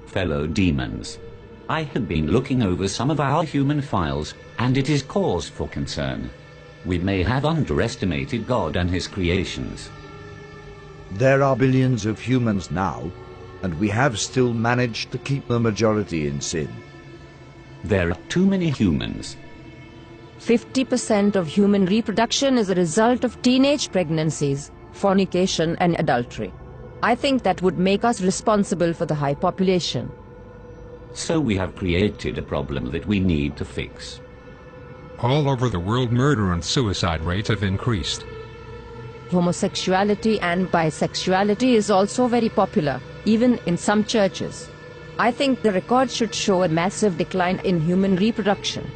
Fellow demons, I have been looking over some of our human files, and it is cause for concern. We may have underestimated God and his creations. There are billions of humans now, and we have still managed to keep the majority in sin. There are too many humans. 50% of human reproduction is a result of teenage pregnancies, fornication and adultery. I think that would make us responsible for the high population. So we have created a problem that we need to fix. All over the world, murder and suicide rates have increased. Homosexuality and bisexuality is also very popular, even in some churches. I think the record should show a massive decline in human reproduction.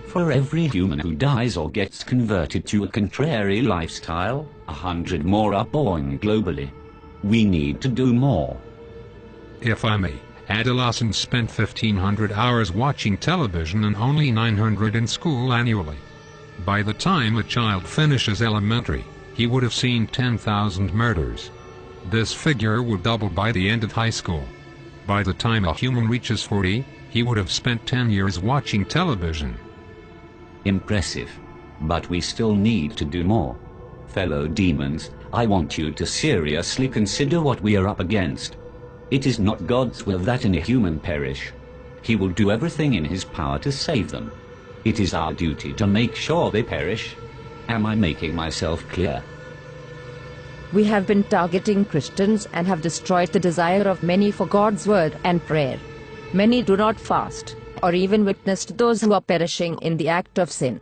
For every human who dies or gets converted to a contrary lifestyle, 100 more are born globally. We need to do more. If I may, adolescents spend 1,500 hours watching television and only 900 in school annually. By the time a child finishes elementary, he would have seen 10,000 murders. This figure would double by the end of high school. By the time a human reaches 40, he would have spent 10 years watching television. Impressive. But we still need to do more. Fellow demons, I want you to seriously consider what we are up against. It is not God's will that any human perish. He will do everything in his power to save them. It is our duty to make sure they perish. Am I making myself clear? We have been targeting Christians and have destroyed the desire of many for God's word and prayer. Many do not fast, or even witness to those who are perishing in the act of sin.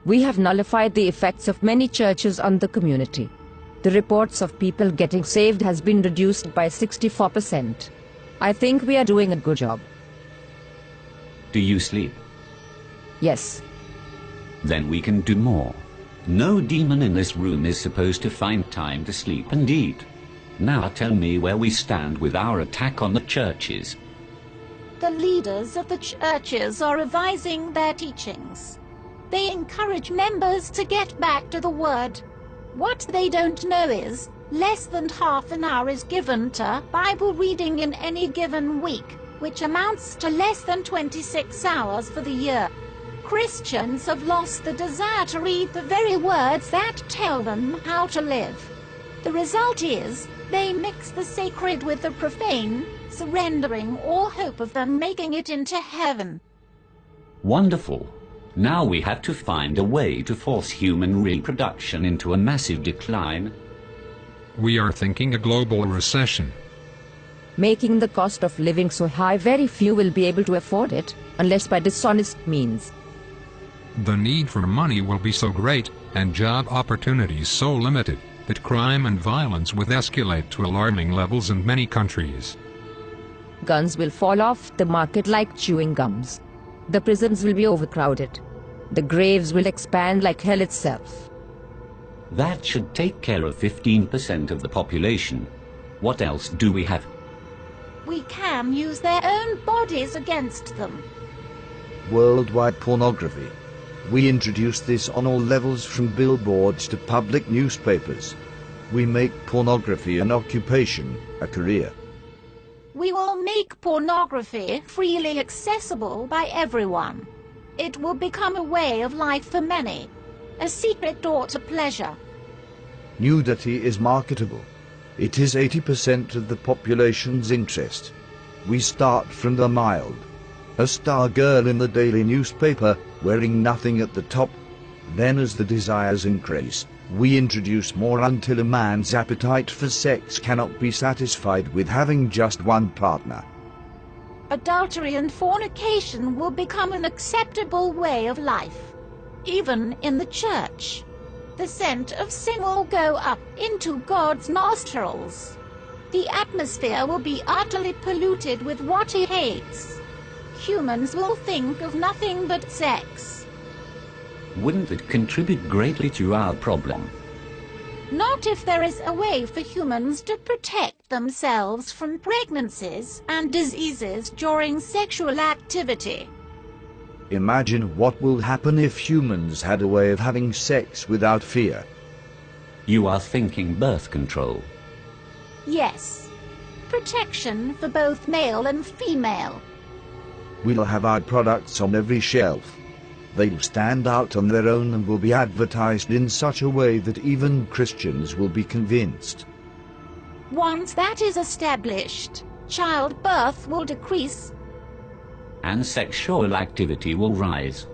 We have nullified the effects of many churches on the community. The reports of people getting saved has been reduced by 64%. I think we are doing a good job. Do you sleep? Yes. Then we can do more. No demon in this room is supposed to find time to sleep and eat. Now tell me where we stand with our attack on the churches. The leaders of the churches are revising their teachings. They encourage members to get back to the Word. What they don't know is, less than half an hour is given to Bible reading in any given week, which amounts to less than 26 hours for the year. Christians have lost the desire to read the very words that tell them how to live. The result is, they mix the sacred with the profane, surrendering all hope of them making it into heaven. Wonderful. Now we have to find a way to force human reproduction into a massive decline. We are thinking a global recession. Making the cost of living so high, very few will be able to afford it, unless by dishonest means. The need for money will be so great, and job opportunities so limited, that crime and violence will escalate to alarming levels in many countries. Guns will fall off the market like chewing gums. The prisons will be overcrowded. The graves will expand like hell itself. That should take care of 15% of the population. What else do we have? We can use their own bodies against them. Worldwide pornography. We introduce this on all levels, from billboards to public newspapers. We make pornography an occupation, a career. We will make pornography freely accessible by everyone. It will become a way of life for many, a secret door to pleasure. Nudity is marketable. It is 80% of the population's interest. We start from the mild. A star girl in the daily newspaper, wearing nothing at the top. Then as the desires increase, we introduce more until a man's appetite for sex cannot be satisfied with having just one partner. Adultery and fornication will become an acceptable way of life, even in the church. The scent of sin will go up into God's nostrils. The atmosphere will be utterly polluted with what he hates. Humans will think of nothing but sex. Wouldn't it contribute greatly to our problem? Not if there is a way for humans to protect themselves from pregnancies and diseases during sexual activity. Imagine what will happen if humans had a way of having sex without fear. You are thinking birth control. Yes. protection for both male and female. We'll have our products on every shelf. They'll stand out on their own and will be advertised in such a way that even Christians will be convinced. Once that is established, childbirth will decrease. And sexual activity will rise.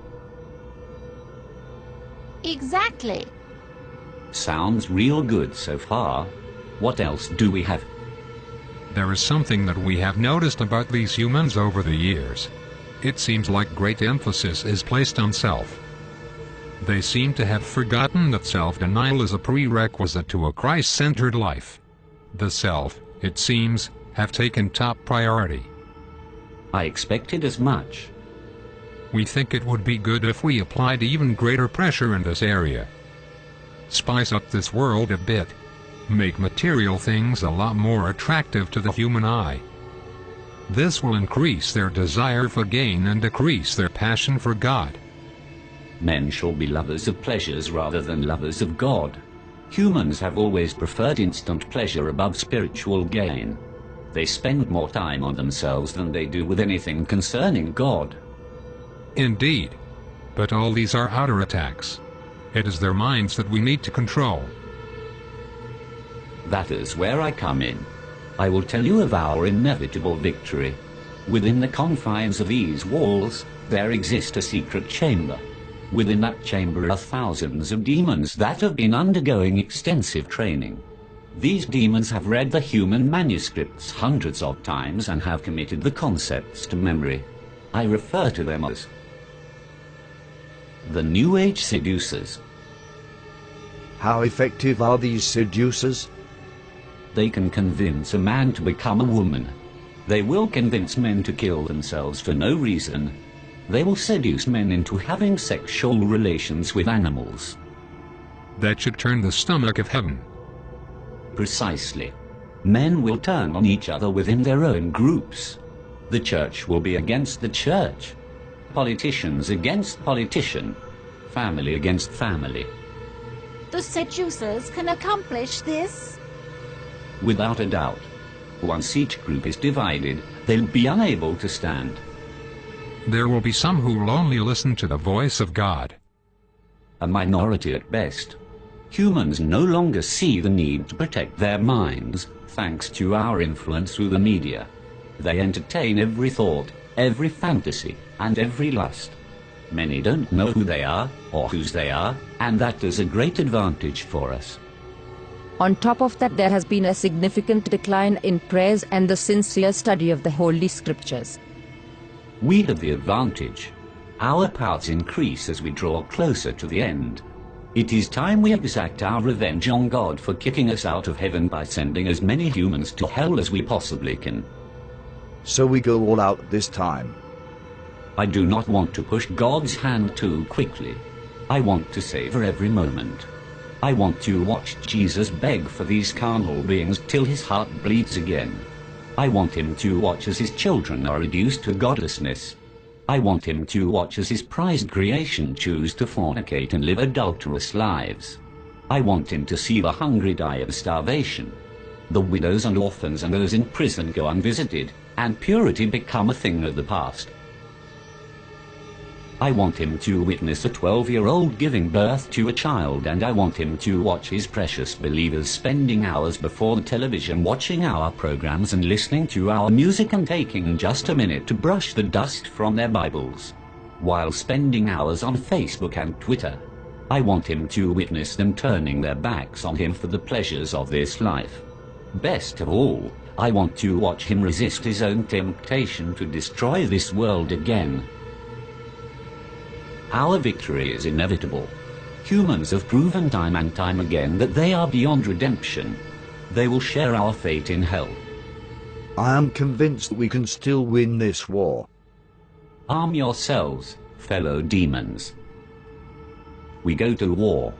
Exactly. Sounds real good so far. What else do we have? There is something that we have noticed about these humans over the years. It seems like great emphasis is placed on self. They seem to have forgotten that self-denial is a prerequisite to a Christ-centered life. The self, it seems, have taken top priority. I expected as much. We think it would be good if we applied even greater pressure in this area. Spice up this world a bit. Make material things a lot more attractive to the human eye. This will increase their desire for gain and decrease their passion for God. Men shall be lovers of pleasures rather than lovers of God. Humans have always preferred instant pleasure above spiritual gain. They spend more time on themselves than they do with anything concerning God. Indeed. But all these are outer attacks. It is their minds that we need to control. That is where I come in. I will tell you of our inevitable victory. Within the confines of these walls, there exists a secret chamber. Within that chamber are thousands of demons that have been undergoing extensive training. These demons have read the human manuscripts hundreds of times and have committed the concepts to memory. I refer to them as the New Age seducers. How effective are these seducers? They can convince a man to become a woman. They will convince men to kill themselves for no reason. They will seduce men into having sexual relations with animals. That should turn the stomach of heaven. Precisely. Men will turn on each other within their own groups. The church will be against the church. Politicians against politician. Family against family. The seducers can accomplish this? Without a doubt. Once each group is divided, they'll be unable to stand. There will be some who will only listen to the voice of God. A minority at best. Humans no longer see the need to protect their minds, thanks to our influence through the media. They entertain every thought, every fantasy, and every lust. Many don't know who they are, or whose they are, and that is a great advantage for us. On top of that, there has been a significant decline in prayers and the sincere study of the Holy Scriptures. We have the advantage. Our powers increase as we draw closer to the end. It is time we exact our revenge on God for kicking us out of heaven by sending as many humans to hell as we possibly can. So we go all out this time. I do not want to push God's hand too quickly. I want to savor every moment. I want to watch Jesus beg for these carnal beings till his heart bleeds again. I want him to watch as his children are reduced to godlessness. I want him to watch as his prized creation choose to fornicate and live adulterous lives. I want him to see the hungry die of starvation, the widows and orphans and those in prison go unvisited, and purity become a thing of the past. I want him to witness a 12-year-old giving birth to a child, and I want him to watch his precious believers spending hours before the television watching our programs and listening to our music and taking just a minute to brush the dust from their Bibles, while spending hours on Facebook and Twitter. I want him to witness them turning their backs on him for the pleasures of this life. Best of all, I want to watch him resist his own temptation to destroy this world again. Our victory is inevitable. Humans have proven time and time again that they are beyond redemption. They will share our fate in hell. I am convinced that we can still win this war. Arm yourselves, fellow demons. We go to war.